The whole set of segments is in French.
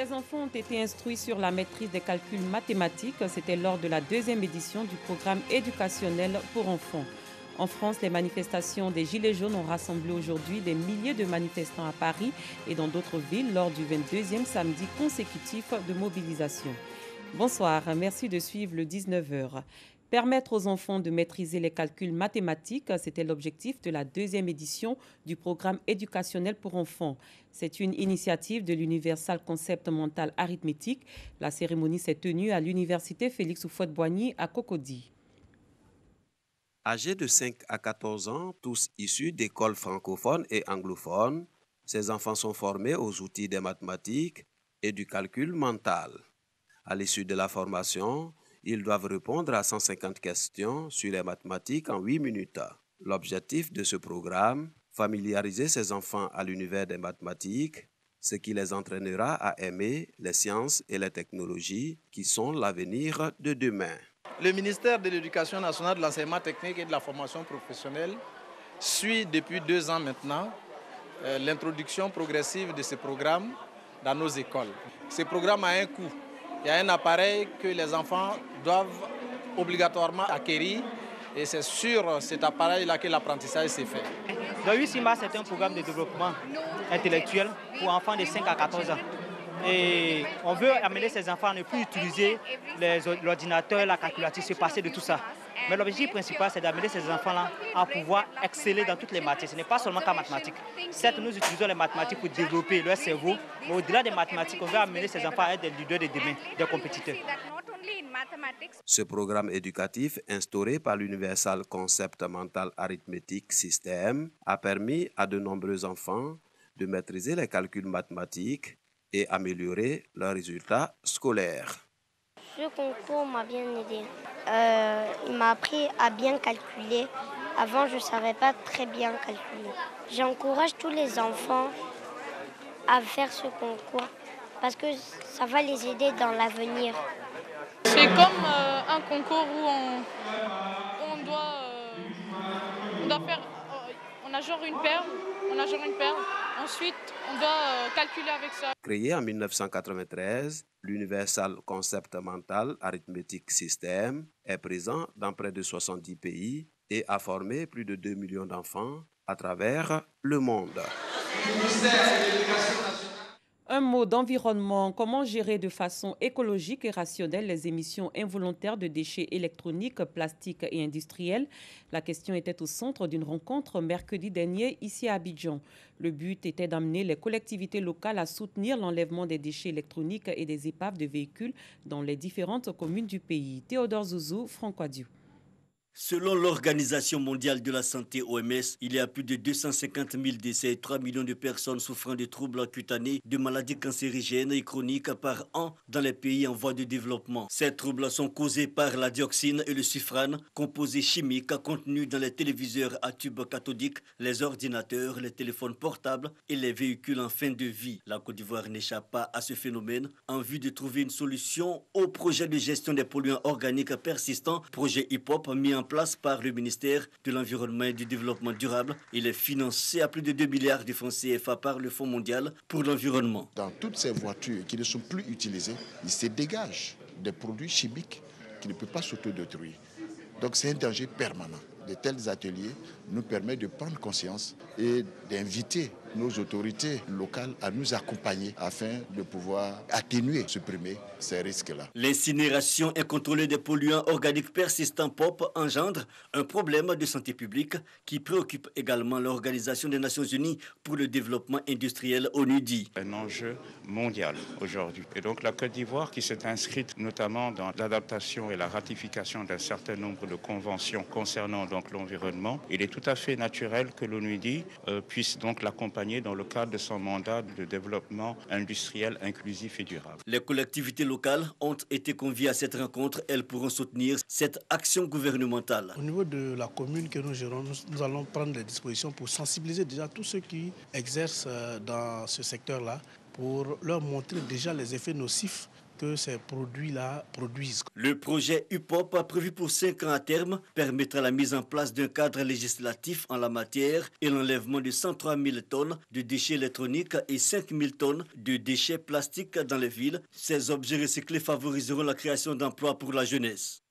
Des enfants ont été instruits sur la maîtrise des calculs mathématiques. C'était lors de la deuxième édition du programme éducationnel pour enfants. En France, les manifestations des Gilets jaunes ont rassemblé aujourd'hui des milliers de manifestants à Paris et dans d'autres villes lors du 22e samedi consécutif de mobilisation. Bonsoir, merci de suivre le 19h. Permettre aux enfants de maîtriser les calculs mathématiques, c'était l'objectif de la deuxième édition du programme éducationnel pour enfants. C'est une initiative de l'Universal Concept Mental Arithmétique. La cérémonie s'est tenue à l'Université Félix Houphouët-Boigny à Cocody. Âgés de 5 à 14 ans, tous issus d'écoles francophones et anglophones, ces enfants sont formés aux outils des mathématiques et du calcul mental. À l'issue de la formation, ils doivent répondre à 150 questions sur les mathématiques en 8 minutes. L'objectif de ce programme, familiariser ces enfants à l'univers des mathématiques, ce qui les entraînera à aimer les sciences et les technologies qui sont l'avenir de demain. Le ministère de l'Éducation nationale, de l'enseignement technique et de la formation professionnelle suit depuis 2 ans maintenant l'introduction progressive de ce programme dans nos écoles. Ce programme a un coût. Il y a un appareil que les enfants doivent obligatoirement acquérir et c'est sur cet appareil-là que l'apprentissage s'est fait. Donc UCIMA, c'est un programme de développement intellectuel pour enfants de 5 à 14 ans. Et on veut amener ces enfants à ne plus utiliser l'ordinateur, la calculatrice, se passer de tout ça. Mais l'objectif principal, c'est d'amener ces enfants-là à pouvoir exceller dans toutes les matières. Ce n'est pas seulement qu'en mathématiques. Certes, nous utilisons les mathématiques pour développer leur cerveau, mais au-delà des mathématiques, on veut amener ces enfants à être des leaders de demain, des compétiteurs. Ce programme éducatif, instauré par l'Universal Concept Mental Arithmétique System, a permis à de nombreux enfants de maîtriser les calculs mathématiques et améliorer leurs résultats scolaires. Ce concours m'a bien aidé. Il m'a appris à bien calculer. Avant, je ne savais pas très bien calculer. J'encourage tous les enfants à faire ce concours parce que ça va les aider dans l'avenir. C'est comme un concours où on doit faire... On a genre une perle. Ensuite, on doit calculer avec ça. Créé en 1993, l'Universal Concept Mental Arithmetic System est présent dans près de 70 pays et a formé plus de 2 millions d'enfants à travers le monde. Un mot d'environnement. Comment gérer de façon écologique et rationnelle les émissions involontaires de déchets électroniques, plastiques et industriels? La question était au centre d'une rencontre mercredi dernier ici à Abidjan. Le but était d'amener les collectivités locales à soutenir l'enlèvement des déchets électroniques et des épaves de véhicules dans les différentes communes du pays. Théodore Zouzou, Francois-Diou. Selon l'Organisation mondiale de la santé OMS, il y a plus de 250 000 décès et 3 millions de personnes souffrant de troubles cutanés, de maladies cancérigènes et chroniques par an dans les pays en voie de développement. Ces troubles sont causés par la dioxine et le suffrane, composés chimiques contenus dans les téléviseurs à tubes cathodiques, les ordinateurs, les téléphones portables et les véhicules en fin de vie. La Côte d'Ivoire n'échappe pas à ce phénomène en vue de trouver une solution au projet de gestion des polluants organiques persistants, projet HIPOP mis en place par le ministère de l'Environnement et du Développement durable. Il est financé à plus de 2 milliards de francs CFA par le Fonds mondial pour l'environnement. Dans toutes ces voitures qui ne sont plus utilisées, il se dégage des produits chimiques qui ne peuvent pas s'autodétruire. Donc c'est un danger permanent. De tels ateliers nous permettent de prendre conscience et d'inviter nos autorités locales à nous accompagner afin de pouvoir atténuer, supprimer ces risques-là. L'incinération incontrôlée des polluants organiques persistants POP engendre un problème de santé publique qui préoccupe également l'Organisation des Nations Unies pour le développement industriel ONUDI. Un enjeu mondial aujourd'hui. Et donc la Côte d'Ivoire qui s'est inscrite notamment dans l'adaptation et la ratification d'un certain nombre de conventions concernant donc l'environnement, il est tout à fait naturel que l'ONUDI puisse donc l'accompagner dans le cadre de son mandat de développement industriel inclusif et durable. Les collectivités locales ont été conviées à cette rencontre. Elles pourront soutenir cette action gouvernementale. Au niveau de la commune que nous gérons, nous allons prendre des dispositions pour sensibiliser déjà tous ceux qui exercent dans ce secteur-là, pour leur montrer déjà les effets nocifs que ces produits-là produisent. Le projet UPOP, prévu pour 5 ans à terme, permettra la mise en place d'un cadre législatif en la matière et l'enlèvement de 103 000 tonnes de déchets électroniques et 5 000 tonnes de déchets plastiques dans les villes. Ces objets recyclés favoriseront la création d'emplois pour la jeunesse.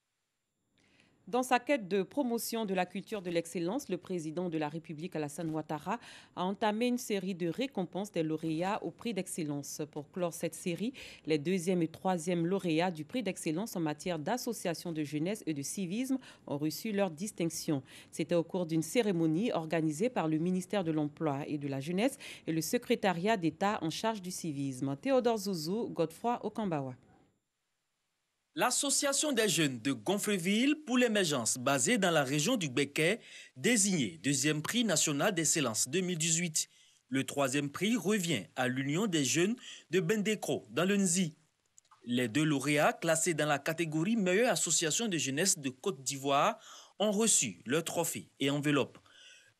Dans sa quête de promotion de la culture de l'excellence, le président de la République, Alassane Ouattara, a entamé une série de récompenses des lauréats au prix d'excellence. Pour clore cette série, les 2e et 3e lauréats du prix d'excellence en matière d'association de jeunesse et de civisme ont reçu leur distinction. C'était au cours d'une cérémonie organisée par le ministère de l'Emploi et de la Jeunesse et le secrétariat d'État en charge du civisme. Théodore Zouzou, Godefroy Okambawa. L'Association des jeunes de Gonfreville pour l'émergence, basée dans la région du Béquet, désigné 2e prix national d'excellence 2018. Le 3e prix revient à l'Union des jeunes de Bendekro, dans le Nzi. Les 2 lauréats, classés dans la catégorie meilleure association de jeunesse de Côte d'Ivoire, ont reçu leur trophée et enveloppe.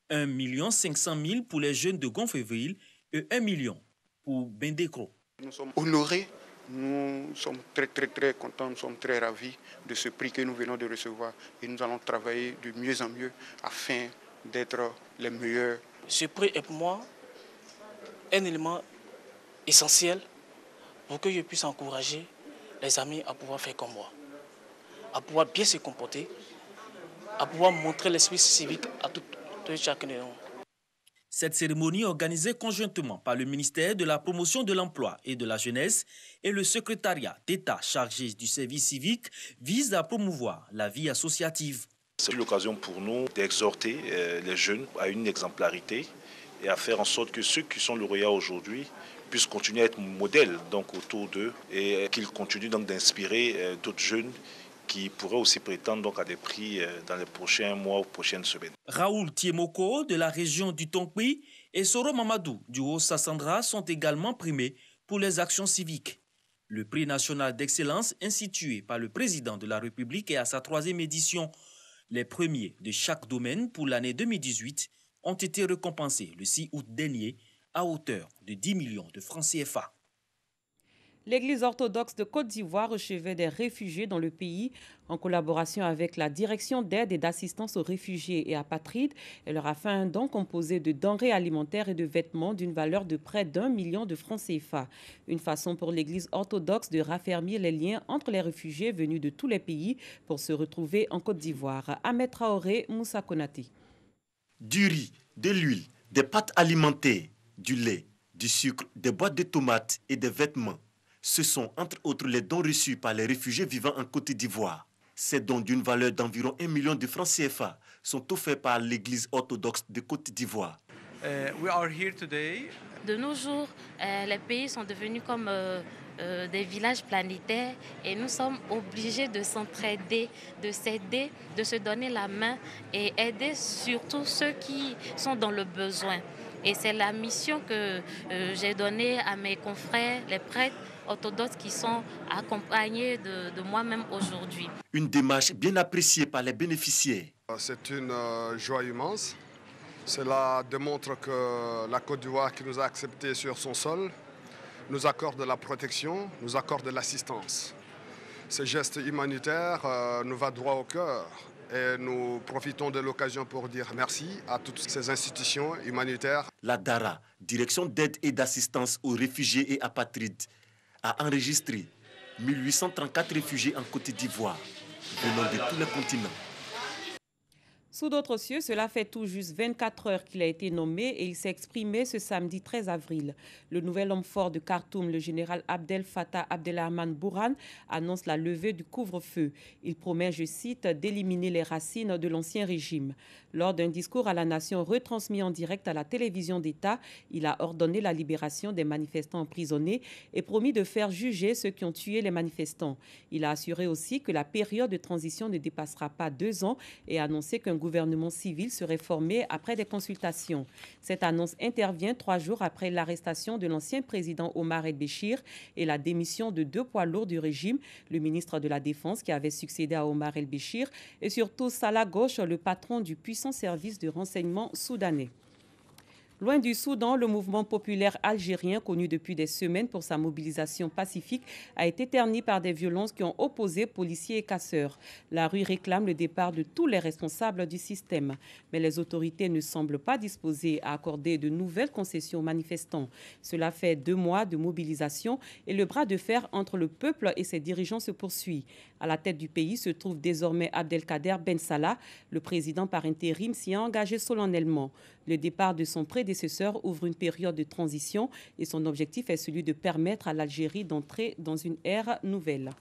1 500 000 pour les jeunes de Gonfreville et 1 million pour Bendekro. Nous sommes honorés. Nous sommes très contents, nous sommes très ravis de ce prix que nous venons de recevoir et nous allons travailler de mieux en mieux afin d'être les meilleurs. Ce prix est pour moi un élément essentiel pour que je puisse encourager les amis à pouvoir faire comme moi, à pouvoir bien se comporter, à pouvoir montrer l'esprit civique à tout chacun de nous. Cette cérémonie organisée conjointement par le ministère de la Promotion de l'Emploi et de la Jeunesse et le secrétariat d'État chargé du service civique vise à promouvoir la vie associative. C'est l'occasion pour nous d'exhorter les jeunes à une exemplarité et à faire en sorte que ceux qui sont lauréats aujourd'hui puissent continuer à être modèles donc, autour d'eux et qu'ils continuent donc d'inspirer d'autres jeunes qui pourraient aussi prétendre donc à des prix dans les prochains mois ou prochaines semaines. Raoul Tiemoko de la région du Tonkpi et Soro Mamadou du Haut-Sassandra sont également primés pour les actions civiques. Le prix national d'excellence institué par le président de la République est à sa 3e édition. Les premiers de chaque domaine pour l'année 2018 ont été récompensés le 6 août dernier à hauteur de 10 millions de francs CFA. L'Église orthodoxe de Côte d'Ivoire recevait des réfugiés dans le pays en collaboration avec la Direction d'aide et d'assistance aux réfugiés et apatrides. Elle leur a fait un don composé de denrées alimentaires et de vêtements d'une valeur de près d'1 million de francs CFA. Une façon pour l'Église orthodoxe de raffermir les liens entre les réfugiés venus de tous les pays pour se retrouver en Côte d'Ivoire. Ahmed Traoré, Moussa Konati. Du riz, de l'huile, des pâtes alimentaires, du lait, du sucre, des boîtes de tomates et des vêtements. Ce sont entre autres les dons reçus par les réfugiés vivant en Côte d'Ivoire. Ces dons d'une valeur d'environ 1 million de francs CFA sont offerts par l'Église orthodoxe de Côte d'Ivoire. De nos jours, les pays sont devenus comme des villages planétaires et nous sommes obligés de s'entraider, de s'aider, de se donner la main et aider surtout ceux qui sont dans le besoin. Et c'est la mission que j'ai donnée à mes confrères, les prêtres orthodoxes qui sont accompagnés de moi-même aujourd'hui. Une démarche bien appréciée par les bénéficiaires. C'est une joie immense. Cela démontre que la Côte d'Ivoire qui nous a acceptés sur son sol nous accorde de la protection, nous accorde de l'assistance. Ce geste humanitaire nous va droit au cœur. Et nous profitons de l'occasion pour dire merci à toutes ces institutions humanitaires. La DARA, Direction d'aide et d'assistance aux réfugiés et apatrides, a enregistré 1834 réfugiés en Côte d'Ivoire, venant de tous les continents. Sous d'autres cieux, cela fait tout juste 24 heures qu'il a été nommé et il s'est exprimé ce samedi 13 avril. Le nouvel homme fort de Khartoum, le général Abdel Fattah Abdelrahman Bourhan, annonce la levée du couvre-feu. Il promet, je cite, d'éliminer les racines de l'ancien régime. Lors d'un discours à la nation retransmis en direct à la télévision d'État, il a ordonné la libération des manifestants emprisonnés et promis de faire juger ceux qui ont tué les manifestants. Il a assuré aussi que la période de transition ne dépassera pas 2 ans et a annoncé qu'un gouvernement civil serait formé après des consultations. Cette annonce intervient 3 jours après l'arrestation de l'ancien président Omar el-Béchir et la démission de 2 poids lourds du régime, le ministre de la Défense qui avait succédé à Omar el-Béchir et surtout Salah Gauche, le patron du puissant service de renseignement soudanais. Loin du Soudan, le mouvement populaire algérien, connu depuis des semaines pour sa mobilisation pacifique, a été terni par des violences qui ont opposé policiers et casseurs. La rue réclame le départ de tous les responsables du système. Mais les autorités ne semblent pas disposées à accorder de nouvelles concessions aux manifestants. Cela fait 2 mois de mobilisation et le bras de fer entre le peuple et ses dirigeants se poursuit. À la tête du pays se trouve désormais Abdelkader Ben Salah. Le président par intérim s'y est engagé solennellement. Le départ de son prédécesseur ouvre une période de transition et son objectif est celui de permettre à l'Algérie d'entrer dans une ère nouvelle.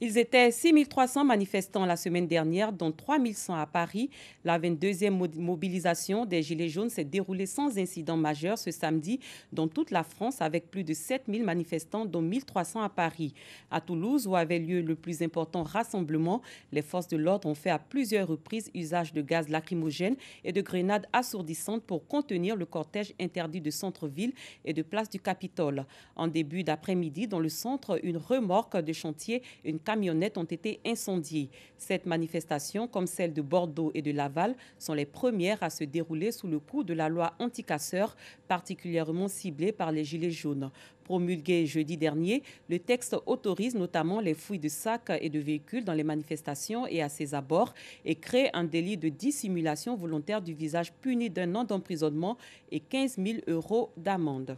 Ils étaient 6300 manifestants la semaine dernière, dont 3100 à Paris. La 22e mobilisation des Gilets jaunes s'est déroulée sans incident majeur ce samedi dans toute la France avec plus de 7000 manifestants, dont 1300 à Paris. À Toulouse, où avait lieu le plus important rassemblement, les forces de l'ordre ont fait à plusieurs reprises usage de gaz lacrymogène et de grenades assourdissantes pour contenir le cortège interdit de centre-ville et de place du Capitole. En début d'après-midi, dans le centre, une remorque de chantier, une camionnettes ont été incendiées. Cette manifestation, comme celle de Bordeaux et de Laval, sont les premières à se dérouler sous le coup de la loi anti-casseurs, particulièrement ciblée par les Gilets jaunes. Promulgué jeudi dernier, le texte autorise notamment les fouilles de sacs et de véhicules dans les manifestations et à ses abords et crée un délit de dissimulation volontaire du visage puni d'1 an d'emprisonnement et 15 000 € d'amende.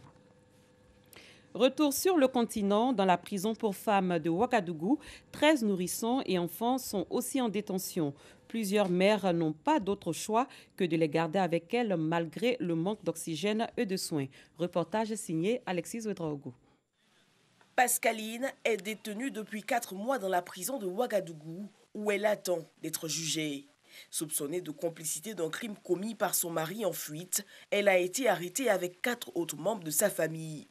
Retour sur le continent, dans la prison pour femmes de Ouagadougou, 13 nourrissons et enfants sont aussi en détention. Plusieurs mères n'ont pas d'autre choix que de les garder avec elles malgré le manque d'oxygène et de soins. Reportage signé Alexis Ouedraogo. Pascaline est détenue depuis 4 mois dans la prison de Ouagadougou où elle attend d'être jugée. Soupçonnée de complicité d'un crime commis par son mari en fuite, elle a été arrêtée avec 4 autres membres de sa famille.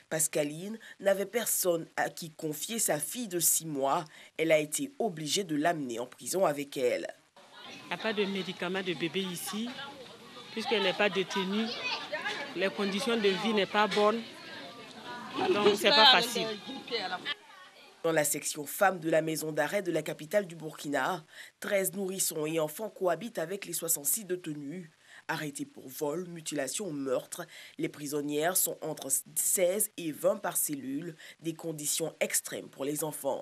Pascaline n'avait personne à qui confier sa fille de 6 mois. Elle a été obligée de l'amener en prison avec elle. Il n'y a pas de médicaments de bébé ici, puisqu'elle n'est pas détenue. Les conditions de vie n'est pas bonnes, donc c'est pas facile. Dans la section femmes de la maison d'arrêt de la capitale du Burkina, 13 nourrissons et enfants cohabitent avec les 66 détenus. Arrêtées pour vol, mutilation ou meurtre, les prisonnières sont entre 16 et 20 par cellule, des conditions extrêmes pour les enfants.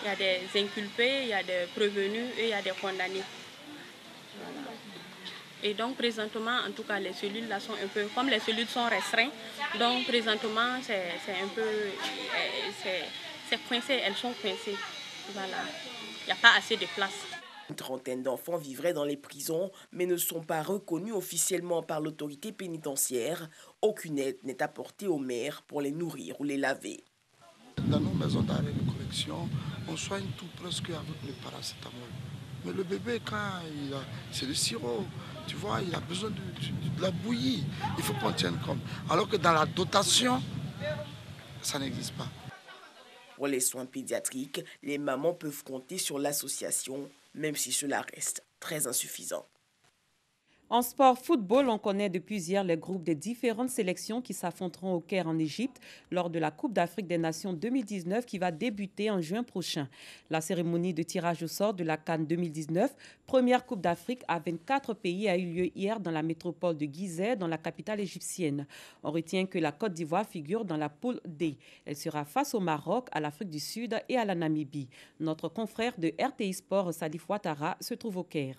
Il y a des inculpés, il y a des prévenus et il y a des condamnés. Voilà. Et donc présentement, en tout cas, les cellules là sont un peu, comme les cellules sont restreintes, donc présentement c'est un peu, c'est coincé, elles sont coincées. Voilà. Il n'y a pas assez de place. Une trentaine d'enfants vivraient dans les prisons, mais ne sont pas reconnus officiellement par l'autorité pénitentiaire. Aucune aide n'est apportée aux mères pour les nourrir ou les laver. Dans nos maisons d'arrêt de correction, on soigne tout presque avec le paracétamol. Mais le bébé, quand c'est le sirop, tu vois, il a besoin de la bouillie. Il faut qu'on tienne compte. Alors que dans la dotation, ça n'existe pas. Pour les soins pédiatriques, les mamans peuvent compter sur l'association, même si cela reste très insuffisant. En sport football, on connaît depuis hier les groupes des différentes sélections qui s'affronteront au Caire en Égypte lors de la Coupe d'Afrique des Nations 2019 qui va débuter en juin prochain. La cérémonie de tirage au sort de la CAN 2019, première Coupe d'Afrique à 24 pays, a eu lieu hier dans la métropole de Gizeh, dans la capitale égyptienne. On retient que la Côte d'Ivoire figure dans la poule D. Elle sera face au Maroc, à l'Afrique du Sud et à la Namibie. Notre confrère de RTI Sport, Salif Ouattara, se trouve au Caire.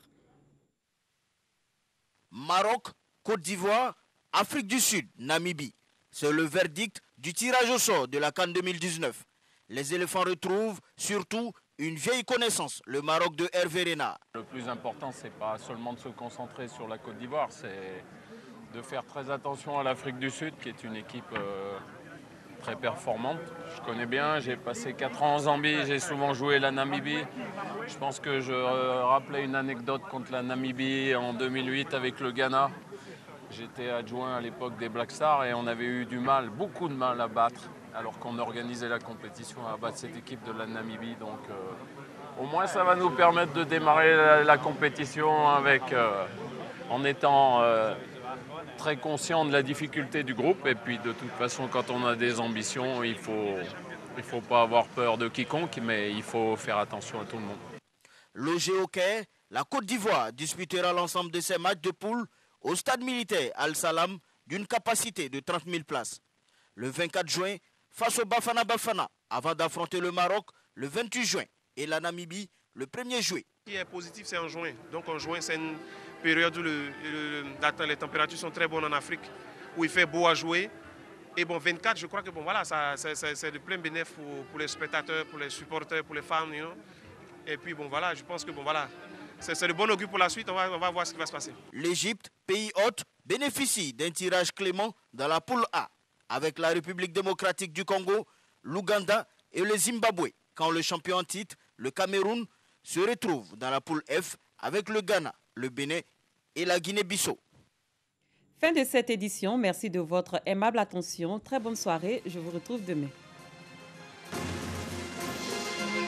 Maroc, Côte d'Ivoire, Afrique du Sud, Namibie. C'est le verdict du tirage au sort de la CAN 2019. Les éléphants retrouvent surtout une vieille connaissance, le Maroc de Hervé Renard. Le plus important, c'est pas seulement de se concentrer sur la Côte d'Ivoire, c'est de faire très attention à l'Afrique du Sud, qui est une équipe très performante. Je connais bien, j'ai passé 4 ans en Zambie, j'ai souvent joué la Namibie. Je pense que je rappelais une anecdote contre la Namibie en 2008 avec le Ghana. J'étais adjoint à l'époque des Black Stars et on avait eu du mal, beaucoup de mal à battre, alors qu'on organisait la compétition à battre cette équipe de la Namibie. Donc au moins ça va nous permettre de démarrer la compétition avec, en étant très conscient de la difficulté du groupe. Et puis de toute façon, quand on a des ambitions, il faut pas avoir peur de quiconque, mais il faut faire attention à tout le monde. Logé au Caire, la Côte d'Ivoire disputera l'ensemble de ses matchs de poule au stade militaire Al-Salam d'une capacité de 30 000 places. Le 24 juin, face au Bafana Bafana, avant d'affronter le Maroc le 28 juin et la Namibie le 1er juillet. Ce qui est positif, c'est en juin. Donc en juin, c'est une période où les températures sont très bonnes en Afrique, où il fait beau à jouer. Et bon, 24, je crois que bon, voilà, c'est de plein bénéfice pour les spectateurs, pour les supporters, pour les fans. You know? Et puis bon, voilà, je pense que bon, voilà, c'est de bon augure pour la suite. On va voir ce qui va se passer. L'Égypte, pays hôte, bénéficie d'un tirage clément dans la poule A, avec la République démocratique du Congo, l'Ouganda et le Zimbabwe. Quand le champion en titre, le Cameroun, se retrouve dans la poule F avec le Ghana, le Bénin et la Guinée-Bissau. Fin de cette édition. Merci de votre aimable attention. Très bonne soirée. Je vous retrouve demain.